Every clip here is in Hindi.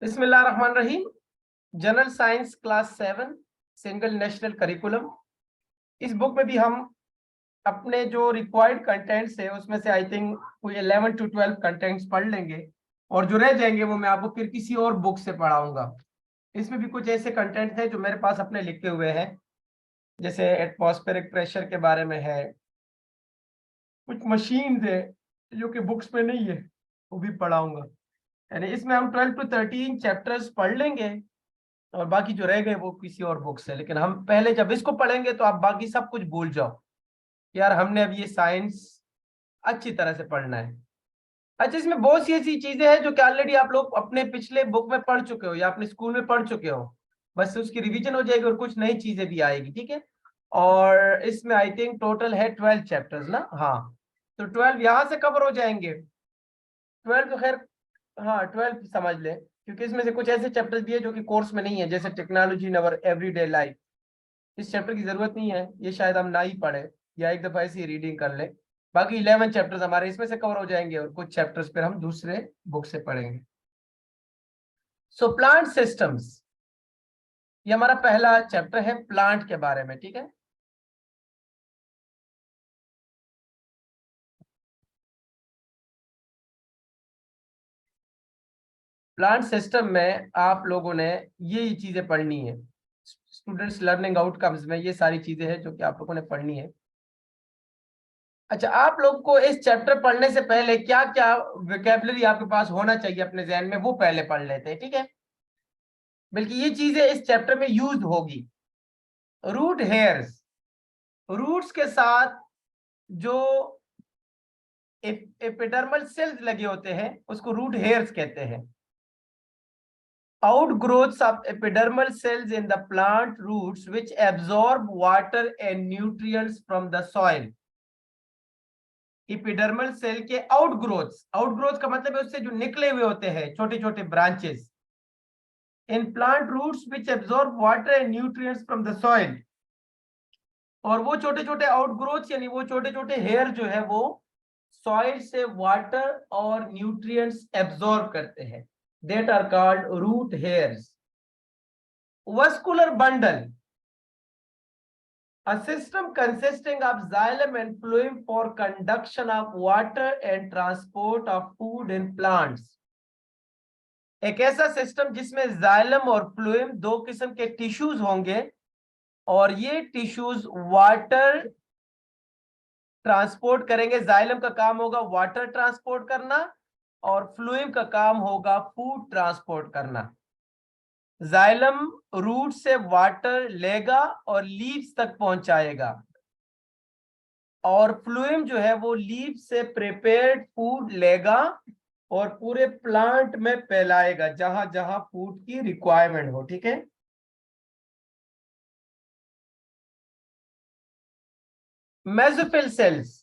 बिस्मिल्लाहिर्रहमानिर्रहीम। General science class 7 single national curriculum. इस बुक में भी हम अपने जो रिक्वायर्ड कंटेंट्स है उसमें से आई थिंक कोई 11 to 12 कंटेंट्स पढ़ लेंगे और जो रह जाएंगे वो मैं आपको फिर किसी और बुक से पढ़ाऊंगा। इसमें भी कुछ ऐसे कंटेंट है जो मेरे पास अपने लिखे हुए हैं, जैसे एटमॉस्फेरिक प्रेशर के बारे में है, कुछ मशीन है जो कि बुक्स में नहीं है, वो भी पढ़ाऊंगा। यानी इसमें हम 12 to 13 चैप्टर्स पढ़ लेंगे और बाकी जो रह गए वो किसी और बुक से। लेकिन हम पहले जब इसको पढ़ेंगे तो आप बाकी सब कुछ भूल जाओ, यार हमने अब ये साइंस अच्छी तरह से पढ़ना है। अच्छा, इसमें बहुत सी ऐसी चीजें हैं जो कि ऑलरेडी आप लोग अपने पिछले बुक में पढ़ चुके हो या अपने स्कूल में पढ़ चुके हो, बस उसकी रिवीजन हो जाएगी और कुछ नई चीजें भी आएगी, ठीक है। और इसमें आई थिंक टोटल है 12 चैप्टर्स ना, हाँ। तो 12 यहाँ से कवर हो जाएंगे। 12 तो खैर, हाँ 12 समझ ले, क्योंकि इसमें से कुछ ऐसे चैप्टर्स भी है जो कि कोर्स में नहीं है, जैसे technology in our everyday life. इस चैप्टर की जरूरत नहीं है, ये शायद हम ना ही पढ़े या एक दफा ऐसी रीडिंग कर ले। बाकी 11 चैप्टर्स हमारे इसमें से कवर हो जाएंगे और कुछ चैप्टर्स फिर हम दूसरे बुक से पढ़ेंगे। सो प्लांट सिस्टम्स, ये हमारा पहला चैप्टर है प्लांट के बारे में, ठीक है। प्लांट सिस्टम में आप लोगों ने ये चीजें पढ़नी है। स्टूडेंट्स लर्निंग आउटकम्स में ये सारी चीजें हैं जो कि आप लोगों ने पढ़नी है। अच्छा, आप लोग को इस चैप्टर पढ़ने से पहले क्या क्या वोकैबुलरी आपके पास होना चाहिए अपने जहन में, वो पहले पढ़ लेते हैं, ठीक है। बल्कि ये चीजें इस चैप्टर में यूज होगी। रूट हेयर्स, रूट्स के साथ जो एपिडर्मल सेल्स लगे होते हैं उसको रूट हेयर्स कहते हैं। Outgrowths of epidermal cells in the plant roots which absorb water and nutrients from the soil. Epidermal cell के आउटग्रोथ्स, आउटग्रोथ का मतलब है उससे जो निकले हुए होते हैं छोटे छोटे branches in plant roots which absorb water and nutrients from the soil. और वो छोटे छोटे आउटग्रोथ्स यानी वो छोटे छोटे हेयर जो है वो सॉइल से वाटर और न्यूट्रिएंट्स एब्जॉर्ब करते हैं, that are called root hairs. Vascular bundle, a system consisting of xylem and phloem for conduction of water and transport of food in plants। एक ऐसा सिस्टम जिसमें जाइलम और फ्लोएम दो किस्म के टिश्यूज होंगे और ये टिश्यूज वाटर ट्रांसपोर्ट करेंगे। जाइलम का काम होगा वाटर ट्रांसपोर्ट करना और फ्लोएम का काम होगा फूड ट्रांसपोर्ट करना। जाइलम रूट से वाटर लेगा और लीव्स तक पहुंचाएगा और फ्लोएम जो है वो लीव से प्रिपेयर्ड फूड लेगा और पूरे प्लांट में फैलाएगा जहां जहां फूड की रिक्वायरमेंट हो, ठीक है। Mesophyll cells,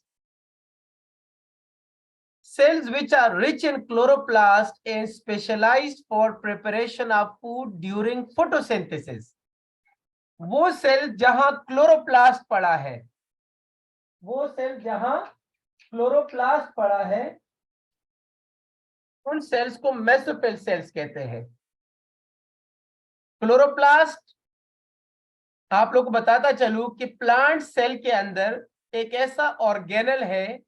cells which are rich in chloroplast and specialized for preparation of food during photosynthesis। वो सेल जहां क्लोरोप्लास्ट पड़ा है, वो सेल जहां क्लोरोप्लास्ट पड़ा है उन सेल्स को मेसोफिल सेल्स कहते हैं। क्लोरोप्लास्ट, आप लोग को बताता चलूं कि प्लांट सेल के अंदर एक ऐसा ऑर्गेनल है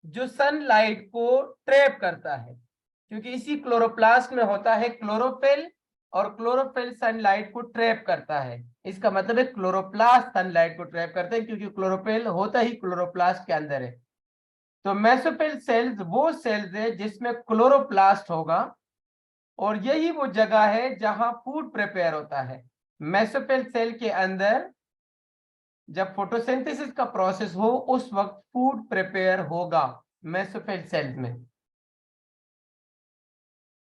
जो सनलाइट को ट्रैप करता है, क्योंकि इसी क्लोरोप्लास्ट में होता है क्लोरोफिल और क्लोरोफिल सनलाइट को ट्रैप करता है। इसका मतलब है क्लोरोप्लास्ट सनलाइट को ट्रैप करते हैं क्योंकि क्लोरोफिल होता ही क्लोरोप्लास्ट के अंदर है। तो मेसोफिल सेल्स वो सेल्स है जिसमें क्लोरोप्लास्ट होगा और यही वो जगह है जहां फूड प्रिपेयर होता है। मेसोफिल सेल के अंदर जब फोटोसिंथेसिस का प्रोसेस हो उस वक्त फूड प्रिपेयर होगा मेसोफिल सेल्स में।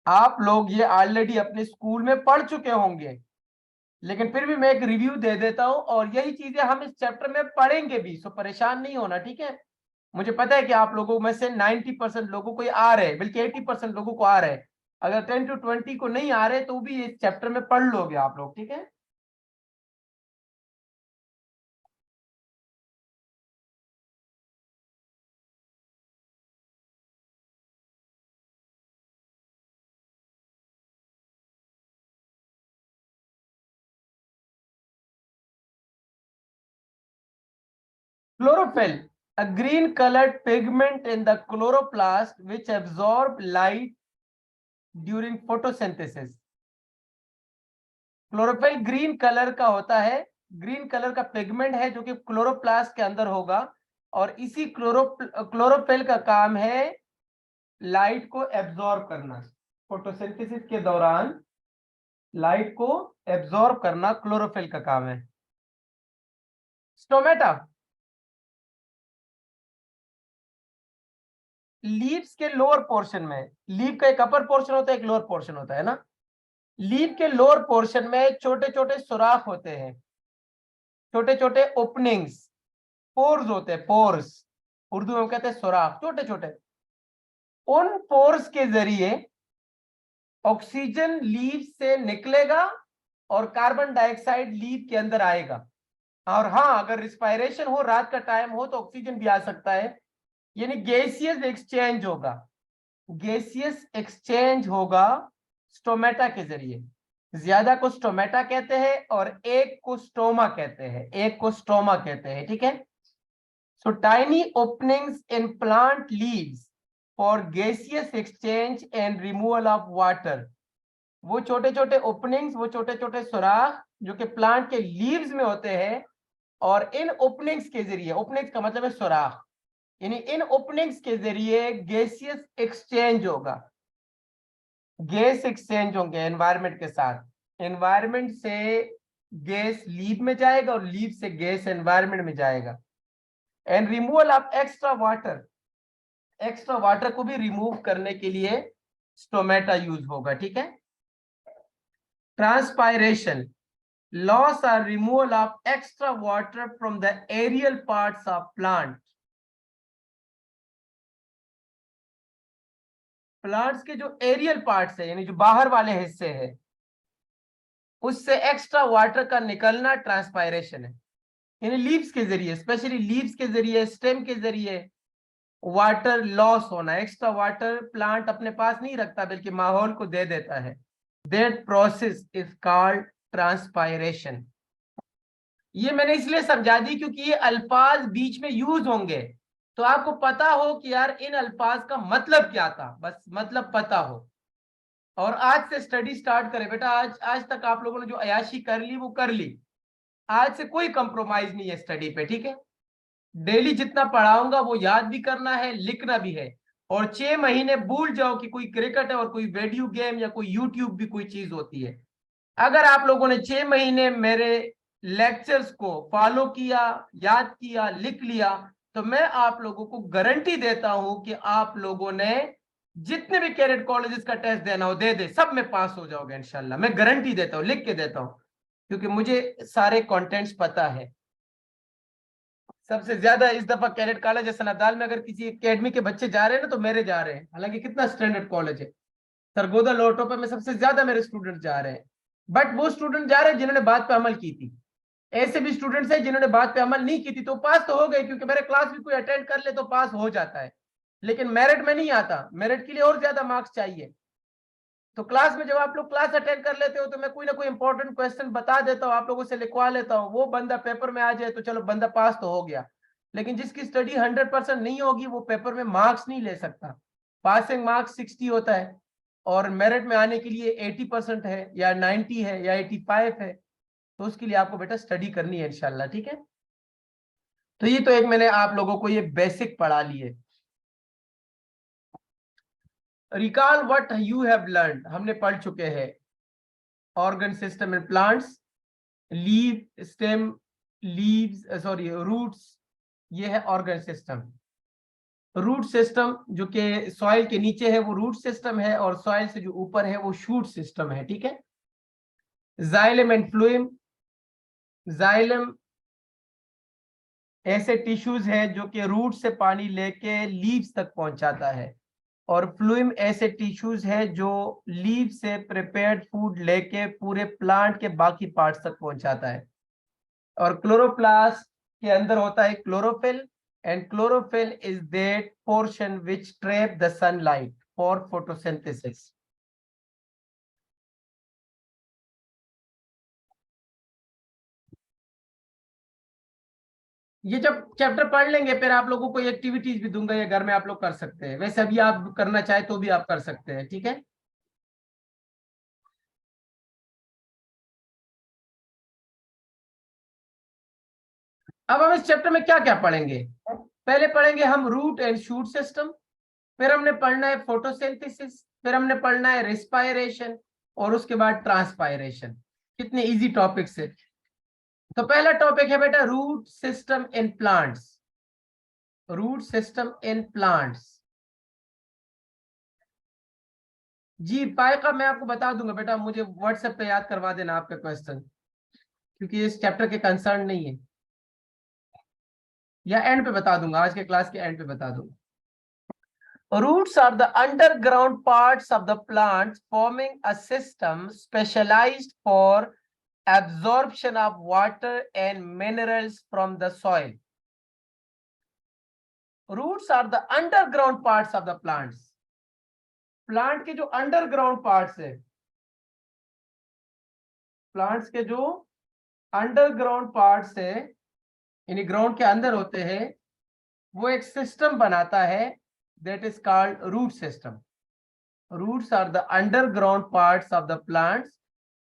आप लोग ये ऑलरेडी अपने स्कूल में पढ़ चुके होंगे, लेकिन फिर भी मैं एक रिव्यू दे देता हूं और यही चीजें हम इस चैप्टर में पढ़ेंगे भी, सो परेशान नहीं होना, ठीक है। मुझे पता है कि आप लोगों में से 90% लोगों को ये आ रहे हैं, बल्कि 80% लोगों को आ रहे हैं। अगर 10 to 20 को नहीं आ रहे तो भी इस चैप्टर में पढ़ लोगे आप लोग, ठीक है। chlorophyll, a green colored pigment in the chloroplast which absorb light during photosynthesis. Chlorophyll green colour का होता है, ग्रीन कलर का पिगमेंट है जो कि क्लोरोप्लास्ट के अंदर होगा, और इसी क्लोरोफिल का काम है लाइट को एब्जॉर्ब करना। फोटोसिंथेसिस के दौरान लाइट को एब्जॉर्ब करना क्लोरोफिल का काम है। स्टोमेटा, लीव्स के लोअर पोर्शन में, लीव का एक अपर पोर्शन होता है, एक लोअर पोर्शन होता है ना, लीव के लोअर पोर्शन में छोटे छोटे सुराख होते हैं, छोटे छोटे ओपनिंग्स, पोर्स होते हैं, पोर्स उर्दू में कहते हैं सुराख, छोटे छोटे। उन पोर्स के जरिए ऑक्सीजन लीव से निकलेगा और कार्बन डाइऑक्साइड लीव के अंदर आएगा। और हाँ, अगर रिस्पायरेशन हो, रात का टाइम हो, तो ऑक्सीजन भी आ सकता है, यानी गैसियस एक्सचेंज होगा, गैसियस एक्सचेंज होगा स्टोमेटा के जरिए। ज्यादा को स्टोमेटा कहते हैं और एक को स्टोमा कहते हैं, एक को स्टोमा कहते हैं, ठीक है। So tiny openings in plant leaves for gaseous exchange and removal of water. वो छोटे छोटे ओपनिंग्स, वो छोटे छोटे सुराख जो कि प्लांट के लीव्स में होते हैं, और इन ओपनिंग्स के जरिए, ओपनिंग्स का मतलब है सुराख, यानी इन ओपनिंग्स के जरिए गैसियस एक्सचेंज होगा, गैस एक्सचेंज होंगे एनवायरनमेंट के साथ। एनवायरनमेंट से गैस लीव में जाएगा और लीव से गैस एनवायरनमेंट में जाएगा। And removal of extra water, extra water को भी रिमूव करने के लिए स्टोमेटा यूज होगा, ठीक है। Transpiration, loss or removal of extra water from the aerial parts of plant. Plants के जो एरियल पार्ट्स है, यानी जो बाहर वाले हिस्से हैं, उससे एक्स्ट्रा वाटर का निकलना ट्रांसपायरेशन है। यानी लीव्स के जरिए, स्पेशली लीव्स के जरिए, स्टेम के जरिए वाटर लॉस होना, एक्स्ट्रा वाटर प्लांट अपने पास नहीं रखता बल्कि माहौल को दे देता है। That process is called transpiration. ये मैंने इसलिए समझा दी क्योंकि ये अल्फाज बीच में यूज होंगे, तो आपको पता हो कि यार इन अल्फाज का मतलब क्या था, बस मतलब पता हो। और आज से स्टडी स्टार्ट करें बेटा। आज आज तक आप लोगों ने जो अयाशी कर ली वो कर ली, आज से कोई कंप्रोमाइज नहीं है स्टडी पे, ठीक है। डेली जितना पढ़ाऊंगा वो याद भी करना है, लिखना भी है, और 6 महीने भूल जाओ कि कोई क्रिकेट है और कोई वीडियो गेम या कोई यूट्यूब भी कोई चीज होती है। अगर आप लोगों ने 6 महीने मेरे लेक्चर्स को फॉलो किया, याद किया, लिख लिया, तो मैं आप लोगों को गारंटी देता हूं कि आप लोगों ने जितने भी कैडेट कॉलेजेस का टेस्ट देना हो दे दे, सब में पास हो जाओगे इंशाल्लाह। मैं गारंटी देता हूं, लिख के देता हूं, क्योंकि मुझे सारे कंटेंट्स पता है। सबसे ज्यादा इस दफा कैडेट कॉलेज है सनादाल में, अगर किसी एकेडमी के बच्चे जा रहे हैं ना तो मेरे जा रहे हैं, हालांकि कितना स्टैंडर्ड कॉलेज है। सरगोदा लोटोपा में सबसे ज्यादा मेरे स्टूडेंट जा रहे हैं, बट वो स्टूडेंट जा रहे हैं जिन्होंने बात पे अमल की थी। ऐसे भी स्टूडेंट्स हैं जिन्होंने बात पे अमल नहीं की थी, तो पास तो हो गए, क्योंकि मेरे क्लास भी कोई अटेंड कर ले तो पास हो जाता है, लेकिन मेरिट में नहीं आता, मेरिट के लिए और ज्यादा मार्क्स चाहिए। तो क्लास में जब आप लोग क्लास अटेंड कर लेते हो तो मैं कोई ना कोई इंपॉर्टेंट क्वेश्चन बता देता हूँ, आप लोगों से लिखवा लेता हूँ, वो बंदा पेपर में आ जाए तो चलो बंदा पास तो हो गया। लेकिन जिसकी स्टडी 100% नहीं होगी वो पेपर में मार्क्स नहीं ले सकता। पासिंग मार्क्स 60 होता है, और मेरिट में आने के लिए 80% है या 90 है या 85 है, तो उसके लिए आपको बेटा स्टडी करनी है इंशाल्लाह, ठीक है। तो ये तो एक मैंने आप लोगों को ये बेसिक पढ़ा लिए। Recall what you have learn, हमने पढ़ चुके हैं organ system in plants, leave, stem, leaves, sorry roots, ये है ऑर्गन सिस्टम। रूट सिस्टम जो कि सॉइल के नीचे है वो रूट सिस्टम है, और सॉइल से जो ऊपर है वो शूट सिस्टम है, ठीक है। जाइलम एंड फ्लूइम, जाइलम ऐसे टिश्यूज हैं जो कि रूट से पानी लेके लीव्स तक पहुंचाता है, और फ्लूइम ऐसे टिश्यूज है जो लीव से प्रिपेयर्ड फूड लेके पूरे प्लांट के बाकी पार्ट्स तक पहुंचाता है। और क्लोरोप्लास्ट के अंदर होता है chlorophyll, and chlorophyll is that portion which trap the sunlight for photosynthesis. ये जब चैप्टर पढ़ लेंगे फिर आप लोगों को एक्टिविटीज भी दूंगा, ये घर में आप लोग कर सकते हैं, वैसे अभी आप करना चाहे तो भी आप कर सकते हैं, ठीक है। अब हम इस चैप्टर में क्या क्या पढ़ेंगे? पहले पढ़ेंगे हम रूट एंड शूट सिस्टम, फिर हमने पढ़ना है फोटोसिंथेसिस, फिर हमने पढ़ना है रेस्पायरेशन, और उसके बाद ट्रांसपायरेशन। कितने इजी टॉपिक्स है। तो पहला टॉपिक है बेटा root system in plants. Root system in plants. जी पाए का मैं आपको बता दूंगा बेटा, मुझे व्हाट्सएप पे याद करवा देना आपके क्वेश्चन, क्योंकि इस चैप्टर के कंसर्न नहीं है, या एंड पे बता दूंगा, आज के क्लास के एंड पे बता दूंगा। Roots are the underground parts of the plant forming a system specialized for absorption of water and minerals from the soil. Roots are the underground parts of the plants. Plant के जो अंडरग्राउंड पार्ट्स है, प्लांट्स के जो अंडरग्राउंड पार्ट्स है, यानी ग्राउंड के अंदर होते हैं, वो एक सिस्टम बनाता है, that is called root system. Roots are the underground parts of the plants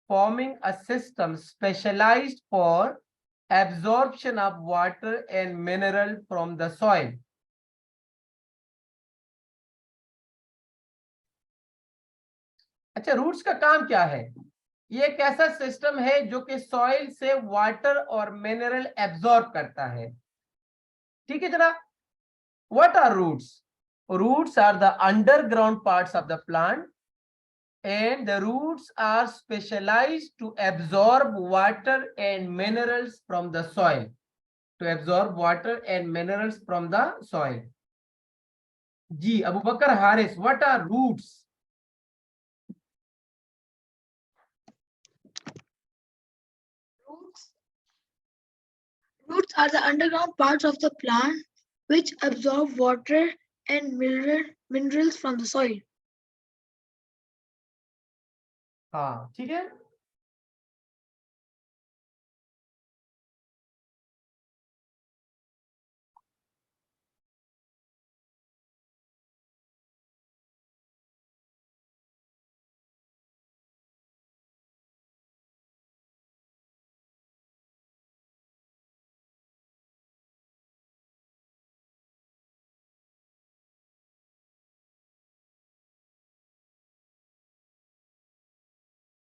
forming a system specialized for absorption of water and mineral from the soil. अच्छा, रूट्स का काम क्या है? ये एक ऐसा सिस्टम है जो कि सॉइल से वाटर और मिनरल एब्जॉर्ब करता है, ठीक है जनाब। What are roots? Roots are the underground parts of the plant and the roots are specialized to absorb water and minerals from the soil. To absorb water and minerals from the soil. जी Abu Bakar Haris, what are roots? Roots are the underground parts of the plant which absorb water and minerals from the soil. हाँ ठीक है।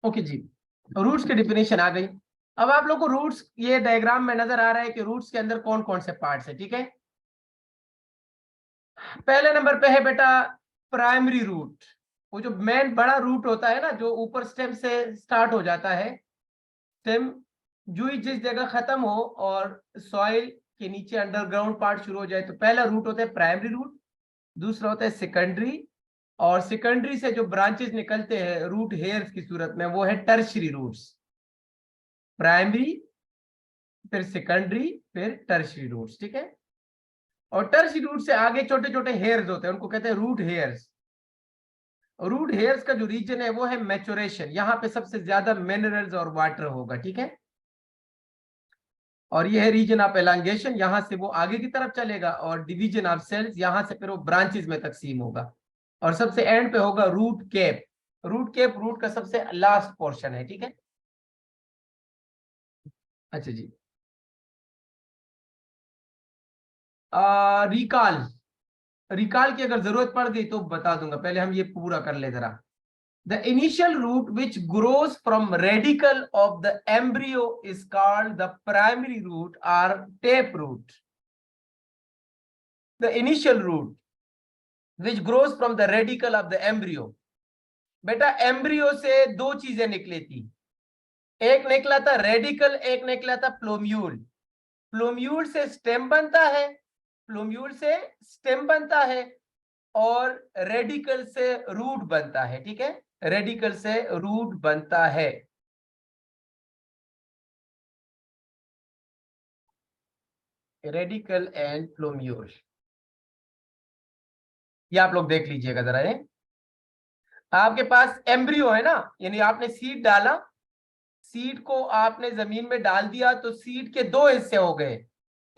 ओके जी, रूट्स की डिफिनेशन आ गई। अब आप लोग को रूट्स ये डायग्राम में नजर आ रहा है कि रूट्स के अंदर कौन कौन से पार्ट्स है, ठीक है। पहले नंबर पे है बेटा प्राइमरी रूट, वो जो मेन बड़ा रूट होता है ना, जो ऊपर स्टेम से स्टार्ट हो जाता है, स्टेम जो ही जिस जगह खत्म हो और सॉइल के नीचे अंडरग्राउंड पार्ट शुरू हो जाए, तो पहला रूट होता है प्राइमरी रूट, दूसरा होता है सेकेंडरी, और सेकेंडरी से जो ब्रांचेस निकलते हैं रूट हेयर्स की सूरत में, वो है टर्शियरी रूट्स। प्राइमरी, फिर सेकेंडरी, फिर टर्शियरी रूट्स, ठीक है। और टर्शियरी रूट से आगे छोटे छोटे हेयर्स होते हैं, उनको कहते हैं रूट हेयर्स। रूट हेयर्स का जो रीजन है वो है मैच्योरेशन, यहाँ पे सबसे ज्यादा मिनरल्स और वाटर होगा, ठीक है। और ये है रीजन ऑफ एलांगेशन, यहाँ से वो आगे की तरफ चलेगा, और डिवीजन ऑफ सेल्स, यहाँ से फिर वो ब्रांचेस में तकसीम होगा, और सबसे एंड पे होगा root cap. Root cap root का सबसे लास्ट पोर्शन है, ठीक है। अच्छा जी, रिकॉल, रिकॉल की अगर जरूरत पड़ गई तो बता दूंगा, पहले हम ये पूरा कर ले जरा। The initial root which grows from radical of the embryo is called the primary root or taproot. The initial root which grows from the radical of the embryo. बेटा एम्ब्रियो से दो चीजें निकली थी, एक निकला था रेडिकल, एक निकला था प्लोम्यूल। प्लोम्यूल से स्टेम बनता है, प्लोम्यूल से स्टेम बनता है, और रेडिकल से रूट बनता है, ठीक है। रेडिकल से रूट बनता है। रेडिकल एंड प्लोम्यूल, ये आप लोग देख लीजिएगा जरा। ये आपके पास एम्ब्रियो है ना, यानी आपने सीड डाला, सीड को आपने जमीन में डाल दिया, तो सीड के दो हिस्से हो गए,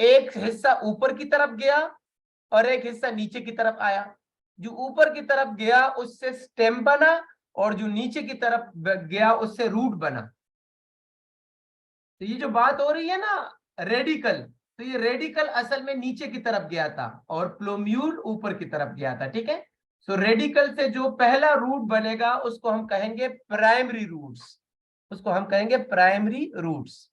एक हिस्सा ऊपर की तरफ गया और एक हिस्सा नीचे की तरफ आया। जो ऊपर की तरफ गया उससे स्टेम बना और जो नीचे की तरफ गया उससे रूट बना। तो ये जो बात हो रही है ना रेडिकल, तो ये रेडिकल असल में नीचे की तरफ गया था और प्लोम्यूल ऊपर की तरफ गया था। ठीक है, सो रेडिकल से जो पहला रूट बनेगा उसको हम कहेंगे प्राइमरी रूट्स, उसको हम कहेंगे primary roots.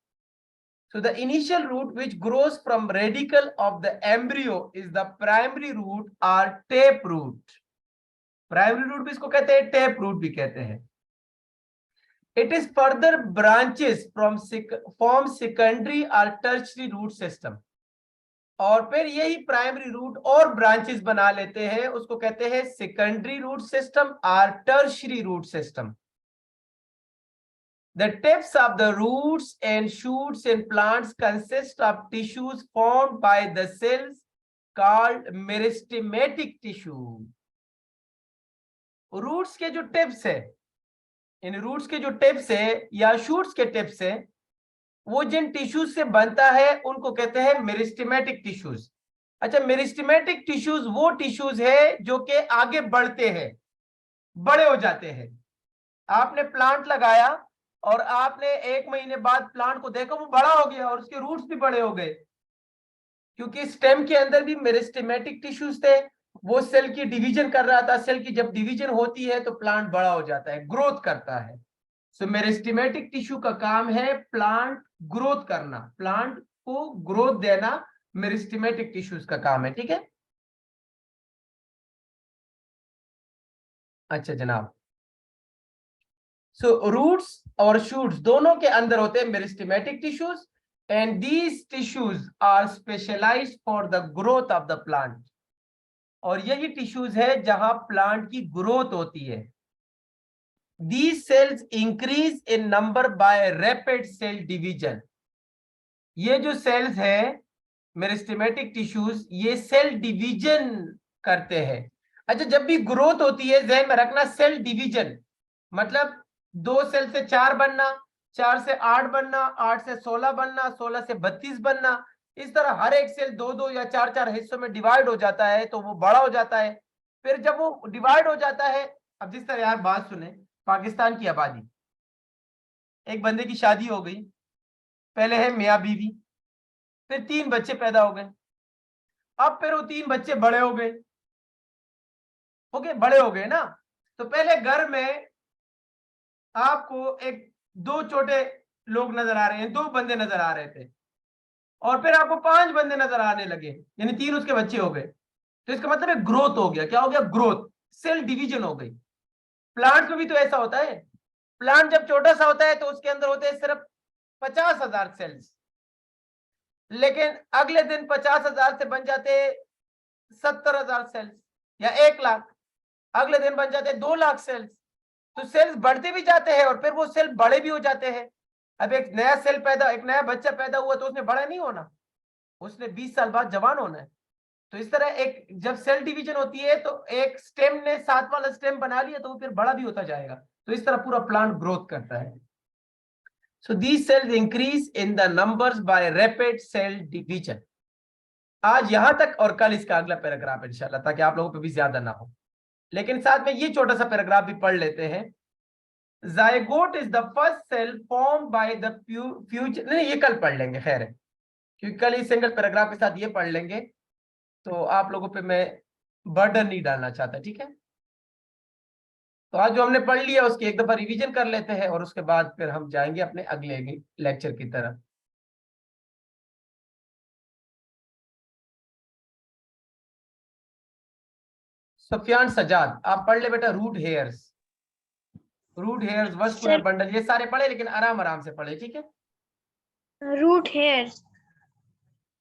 So the initial root which grows from radical of the embryo is the primary root or tape root. Primary root भी इसको कहते हैं, tape root भी कहते हैं। It is further branches from form secondary or tertiary root system. और फिर यही प्राइमरी रूट और ब्रांचेस बना लेते हैं, उसको कहते हैं सेकेंडरी रूट सिस्टम और tertiary root system. The tips of the roots and shoots in plants consist of tissues formed by the cells called meristematic tissue. Roots के जो टिप्स है, इन रूट्स के जो टिप्स है या शूट्स के टिप्स है, वो जिन टिश्यूज से बनता है उनको कहते हैं मेरिस्टेमेटिक टिश्यूज। अच्छा, मेरिस्टेमेटिक टिश्यूज वो टिश्यूज है जो कि आगे बढ़ते हैं, बड़े हो जाते हैं। आपने प्लांट लगाया और आपने 1 महीने बाद प्लांट को देखा वो बड़ा हो गया और उसके रूट्स भी बड़े हो गए, क्योंकि स्टेम के अंदर भी मेरिस्टेमेटिक टिश्यूज थे, वो सेल की डिवीजन कर रहा था। सेल की जब डिवीजन होती है तो प्लांट बड़ा हो जाता है, ग्रोथ करता है। सो मेरिस्टेमेटिक टिश्यू का काम है प्लांट ग्रोथ करना, प्लांट को ग्रोथ देना मेरिस्टेमेटिक टिश्यूज का काम है। ठीक है, अच्छा जनाब। सो रूट्स और शूट्स दोनों के अंदर होते हैं meristematic tissues and these tissues are specialised for the growth of the plant. और यही टिश्यूज है जहां प्लांट की ग्रोथ होती है। These cells increase in number by rapid cell division. ये जो सेल्स है मेरिस्टेमेटिक टिश्यूज, ये सेल डिवीजन करते हैं। अच्छा, जब भी ग्रोथ होती है ध्यान में रखना, सेल डिवीजन मतलब 2 सेल से 4 बनना, 4 से 8 बनना, 8 से 16 बनना, 16 से 32 बनना। इस तरह हर एक सेल 2-2 या 4-4 हिस्सों में डिवाइड हो जाता है तो वो बड़ा हो जाता है। फिर जब वो डिवाइड हो जाता है, अब जिस तरह यार बात सुने, पाकिस्तान की आबादी, एक बंदे की शादी हो गई, पहले है मियाँ बीवी, फिर 3 बच्चे पैदा हो गए। अब फिर वो 3 बच्चे बड़े हो गए, ओके बड़े हो गए ना, तो पहले घर में आपको एक 2 छोटे लोग नजर आ रहे हैं, 2 बंदे नजर आ रहे थे, और फिर आपको 5 बंदे नजर आने लगे, यानी 3 उसके बच्चे हो गए। तो इसका मतलब है ग्रोथ हो गया। क्या हो गया? ग्रोथ, सेल डिवीजन हो गई। प्लांट में भी तो ऐसा होता है। प्लांट जब छोटा सा होता है तो उसके अंदर होते हैं सिर्फ 50,000 सेल्स, लेकिन अगले दिन 50,000 से बन जाते 70,000 सेल्स या 1,00,000, अगले दिन बन जाते 2,00,000 सेल्स। तो सेल्स बढ़ते भी जाते हैं और फिर वो सेल बड़े भी हो जाते हैं। अब एक नया सेल पैदा, एक नया बच्चा पैदा हुआ तो उसने बड़ा नहीं होना, उसने 20 साल बाद जवान होना है। तो इस तरह एक जब सेल डिवीजन होती है तो एक स्टेम ने 7 वाला स्टेम बना लिया तो वो फिर बड़ा भी होता जाएगा। तो इस तरह पूरा प्लांट ग्रोथ करता है। So these cells increase in the numbers by rapid cell division. आज यहां तक और कल इसका अगला पैराग्राफ इंशाल्लाह, ताकि आप लोगों पे भी ज्यादा ना हो। लेकिन साथ में ये छोटा सा पैराग्राफ भी पढ़ लेते हैं। Zygote is the first cell form by the future, नहीं ये कल पढ़ लेंगे, खैर है, क्योंकि कल इस सिंगल पैराग्राफ के साथ ये पढ़ लेंगे तो आप लोगों पे मैं बर्डन नहीं डालना चाहता। ठीक है, तो आज जो हमने पढ़ लिया उसकी एक दफा रिवीजन कर लेते हैं और उसके बाद फिर हम जाएंगे अपने अगले लेक्चर की तरफ। सुफियान सजाद, आप पढ़ ले बेटा। Root hairs, root hairs, vascular bundle, ये सारे पढ़े लेकिन आराम आराम से पढ़े। ठीक है, Root hairs,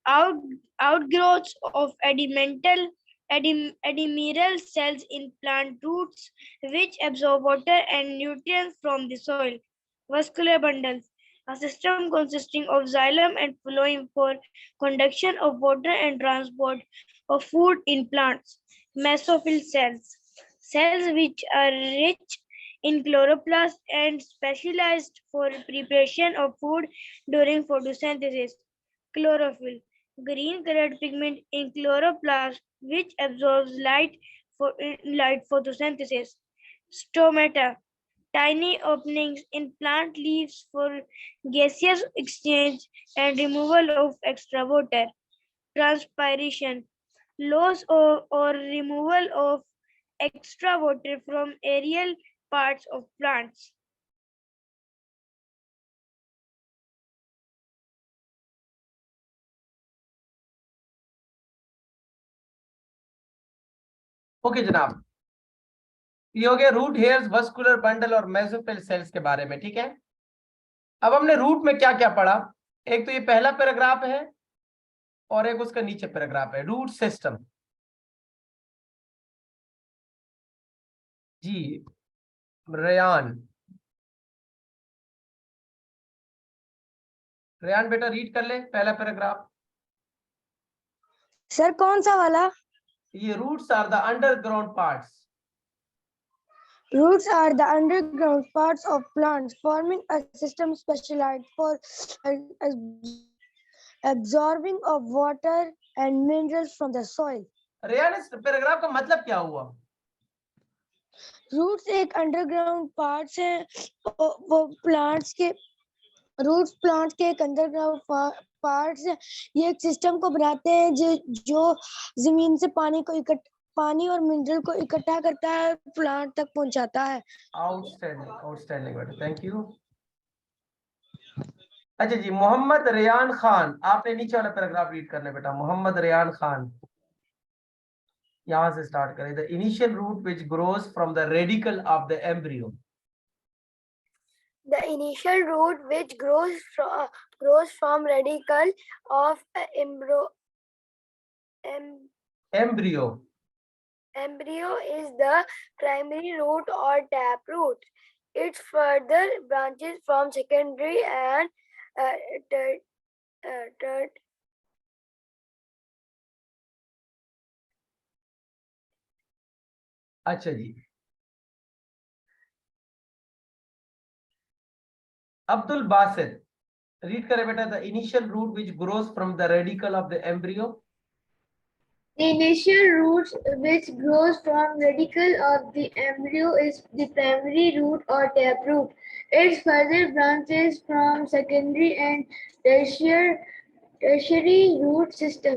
outgrowths of ephemeral cells in plant roots which absorb water and nutrients from the soil. Vascular bundles, a system consisting of xylem and phloem for conduction of water and transport of food in plants. Mesophyll cells, cells which are rich in chloroplast and specialized for preparation of food during photosynthesis. Chlorophyll, green colored pigment in chloroplast which absorbs light for light photosynthesis. Stomata, tiny openings in plant leaves for gaseous exchange and removal of extra water. Transpiration, loss or removal of extra water from aerial parts of plants. Okay जनाब, ये हो गया रूट हेयर्स, वस्कुलर बंडल और मेसोफिल सेल्स के बारे में। ठीक है, अब हमने रूट में क्या क्या पढ़ा। एक तो ये पहला पैराग्राफ है और एक उसका नीचे पैराग्राफ है, रूट सिस्टम। जी रेयान, रेयान बेटा रीड कर ले पहला पैराग्राफ। सर कौन सा वाला? ये roots are the underground parts. Roots are the underground parts of plants, forming a system specialized for absorbing of water and minerals from the soil. Rayan, इस पैराग्राफ का मतलब क्या हुआ? Roots एक underground parts है, वो plants के roots plants के एक underground parts है। ये एक सिस्टम को बनाते हैं जो जमीन से पानी और मिनरल को इकट्ठा करता है, प्लांट तक पहुंचाता है। आउटस्टैंडिंग, आउटस्टैंडिंग बेटा, थैंक यू। अच्छा जी, मोहम्मद रेयान खान, आपने नीचे वाला पैराग्राफ रीड करना है बेटा। मोहम्मद रेयान खान, यहां से स्टार्ट करें। The initial root which grows from the radicle of the embryo. The initial root which grows from radicle of embryo is the primary root or taproot. It further branches from secondary and third. अच्छा जी, अब्दुल बासित, रीड करें बेटा। The initial root which grows from the radicle of the embryo. The initial root which grows from radicle of the embryo is the primary root or taproot. It further branches from secondary and tertiary root system.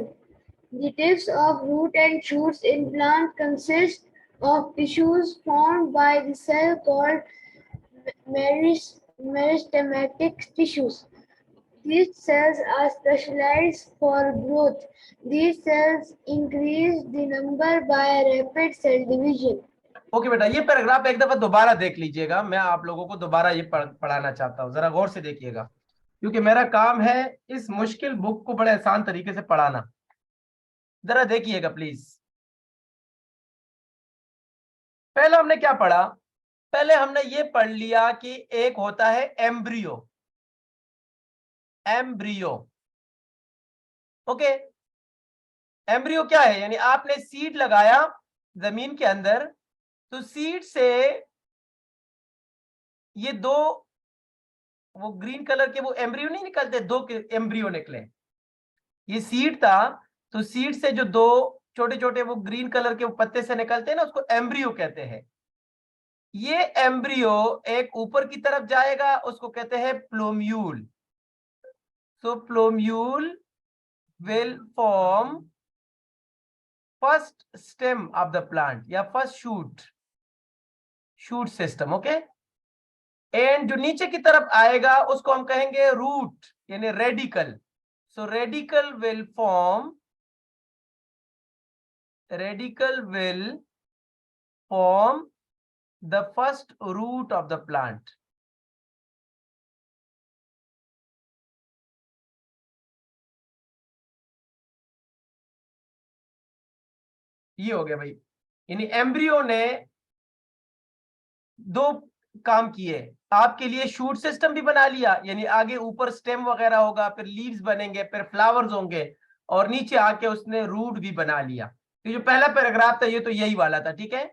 The tips of root and shoots in plant consist of tissues formed by the cell called meristematic tissues. These cells are specialized for growth. These cells increase the number by rapid cell division. Okay बेटा, ये पैराग्राफ एक दफा दोबारा देख लीजिएगा। मैं आप लोगों को दोबारा ये पढ़ाना चाहता हूँ, जरा गौर से देखिएगा, क्योंकि मेरा काम है इस मुश्किल बुक को बड़े आसान तरीके से पढ़ाना। जरा देखिएगा प्लीज। पहले हमने क्या पढ़ा? पहले हमने ये पढ़ लिया कि एक होता है एम्ब्रियो। Embryo, okay. एम्ब्रियो क्या है? यानी आपने सीड लगाया जमीन के अंदर, तो सीड से ये दो वो ग्रीन कलर के वो एम्ब्रियो नहीं निकलते, दो एम्ब्रियो निकले। ये सीड था, तो सीड से जो दो छोटे छोटे वो ग्रीन कलर के वो पत्ते से निकलते हैं ना, उसको एम्ब्रियो कहते हैं। ये एम्ब्रियो एक ऊपर की तरफ जाएगा, उसको कहते हैं plumule. So plumule will form first stem of the plant या first shoot system, okay. And जो नीचे की तरफ आएगा उसको हम कहेंगे रूट यानी radical. So radical will form the first root of the plant. ये हो गया भाई, यानी एम्ब्रियो ने दो काम किए। आपके लिए शूट सिस्टम भी बना लिया, यानी आगे ऊपर स्टेम वगैरह होगा, फिर लीव्स बनेंगे, फिर फ्लावर्स होंगे, और नीचे आके उसने रूट भी बना लिया। तो जो पहला पैराग्राफ था ये तो यही वाला था, ठीक है।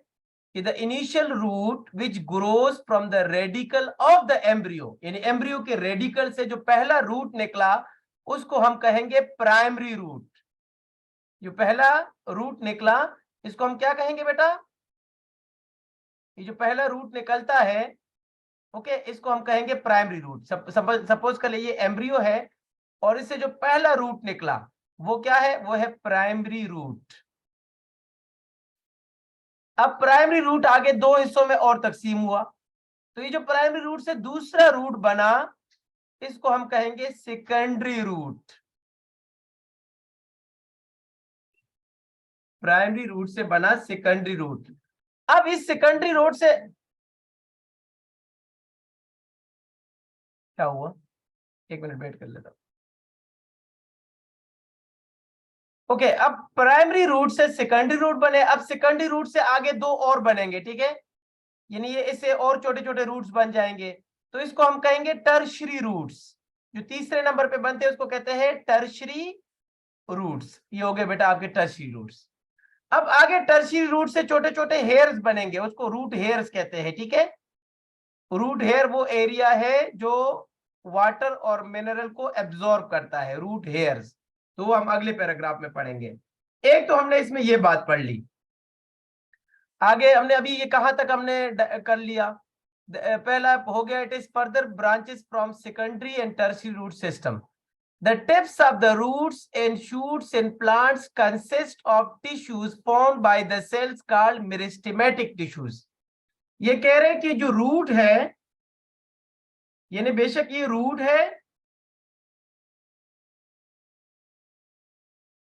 The initial root which grows from the radical of the embryo, यानी एम्ब्रियो के रेडिकल से जो पहला रूट निकला उसको हम कहेंगे प्राइमरी रूट। जो पहला रूट निकला इसको हम क्या कहेंगे बेटा? ये जो पहला रूट निकलता है, ओके, इसको हम कहेंगे प्राइमरी रूट। सपोज कर लीजिए एम्ब्रियो है और इससे जो पहला रूट निकला वो क्या है? वो है प्राइमरी रूट। अब प्राइमरी रूट आगे दो हिस्सों में और तकसीम हुआ, तो ये जो प्राइमरी रूट से दूसरा रूट बना इसको हम कहेंगे सेकेंडरी रूट। प्राइमरी रूट से बना सेकेंडरी रूट। अब इस सेकेंडरी रूट से क्या हुआ? एक मिनट वेट कर लेता हूं। ओके, अब प्राइमरी रूट से सेकेंडरी रूट बने, अब सेकेंडरी रूट से आगे दो और बनेंगे, ठीक है, यानी ये इससे और छोटे छोटे रूट्स बन जाएंगे, तो इसको हम कहेंगे टर्शरी रूट्स। जो तीसरे नंबर पे बनते हैं उसको कहते हैं टर्शरी रूट्स। ये हो गए बेटा आपके टर्शरी रूट्स। अब आगे टर्शरी रूट से छोटे छोटे हेयर्स बनेंगे, उसको रूट हेयर्स कहते हैं, ठीक है। रूट हेयर वो एरिया है जो वाटर और मिनरल को एब्जॉर्ब करता है, रूट हेयर्स। तो वो हम अगले पैराग्राफ में पढ़ेंगे। एक तो हमने इसमें ये बात पढ़ ली। आगे हमने अभी ये कहां तक हमने कर लिया? पहला हो गया, it is further branches from secondary and tertiary root system. The tips of the roots and shoots in plants consist of tissues formed by the cells called meristematic tissues. ये कह रहे हैं कि जो रूट है, यानी बेशक ये रूट है,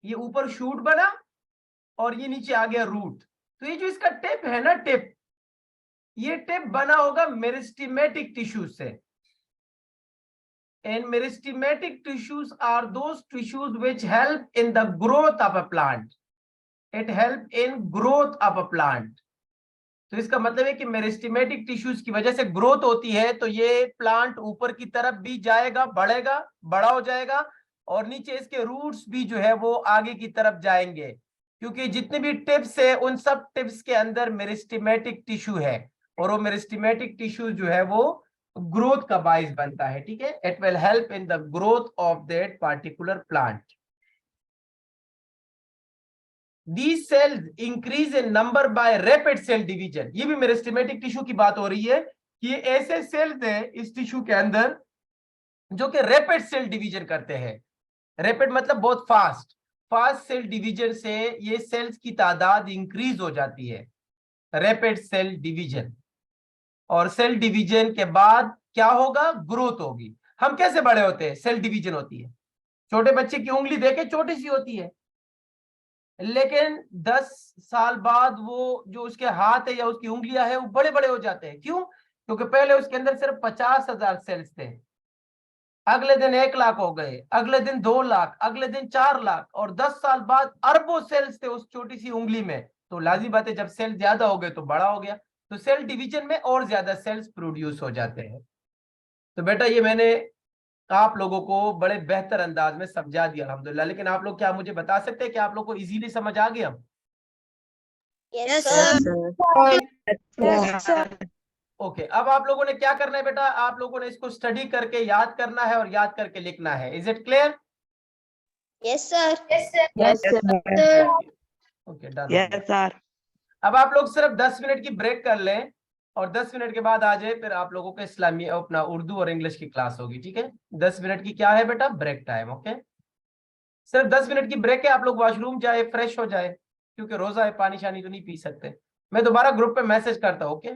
ये ऊपर शूट बना और ये नीचे आ गया रूट, तो ये जो इसका टिप है ना, टिप, ये टिप बना होगा मेरिस्टेमेटिक टिश्यूज से। And meristematic tissues are those tissues which help in the growth of a plant. It help in growth of a plant. तो इसका मतलब है कि मेरिस्टेमेटिक टिश्यूज की वजह से ग्रोथ होती है, तो ये प्लांट ऊपर की तरफ भी जाएगा, बढ़ेगा, बड़ा हो जाएगा, और नीचे इसके रूट्स भी जो है वो आगे की तरफ जाएंगे, क्योंकि जितने भी टिप्स है उन सब टिप्स के अंदर मेरिस्टेमेटिक टिश्यू है, और वो मेरिस्टेमेटिक टिश्यू जो है वो ग्रोथ का बाइस बनता है, ठीक है। It will help in the growth of that particular plant. These cells increase in number by rapid cell division. ये भी मेरिस्टेमेटिक टिश्यू की बात हो रही है कि ये ऐसे सेल्स हैं इस टिश्यू के अंदर जो कि रैपिड सेल डिवीजन करते हैं। रैपिड मतलब बहुत फास्ट, फास्ट सेल डिवीजन से ये सेल्स की तादाद इंक्रीज हो जाती है, रैपिड सेल डिवीजन। और सेल डिवीजन के बाद क्या होगा? ग्रोथ होगी। हम कैसे बड़े होते हैं? सेल डिवीजन होती है। छोटे बच्चे की उंगली देखे छोटी सी होती है, लेकिन 10 साल बाद वो जो उसके हाथ है या उसकी उंगलियां है वो बड़े बड़े हो जाते हैं। क्यों? क्योंकि पहले उसके अंदर सिर्फ 50,000 सेल्स थे, अगले दिन 1 लाख हो गए, अगले दिन 2 लाख, अगले दिन 4 लाख, और 10 साल बाद अरबों सेल्स थे उस छोटी सी उंगली में। तो लाजिम बात है जब सेल ज्यादा हो गए तो बड़ा हो गया, तो सेल डिवीजन में और ज्यादा सेल्स प्रोड्यूस हो जाते हैं। तो बेटा ये मैंने आप लोगों को बड़े बेहतर अंदाज में समझा दिया अल्हम्दुलिल्लाह। लेकिन आप लोग क्या मुझे बता सकते हैं कि आप लोग को इजीली समझ आ गया? Yes, sir. Yes, sir. Okay, अब आप लोगों ने क्या करना है बेटा? आप लोगों ने इसको स्टडी करके याद करना है और याद करके लिखना है। Is it clear? Yes, sir. Yes, sir. Yes, sir. Okay, done. Yes, sir. अब आप लोग सिर्फ 10 मिनट की ब्रेक कर लें और 10 मिनट के बाद आ जाए, फिर आप लोगों को इस्लामी अपना उर्दू और इंग्लिश की क्लास होगी, ठीक है। 10 मिनट की क्या है बेटा? Break time. ओके, सिर्फ 10 मिनट की ब्रेक है, आप लोग वॉशरूम जाए, फ्रेश हो जाए, क्योंकि रोजा है, पानी शानी तो नहीं पी सकते। मैं दोबारा ग्रुप पे मैसेज करता हूँ, ओके।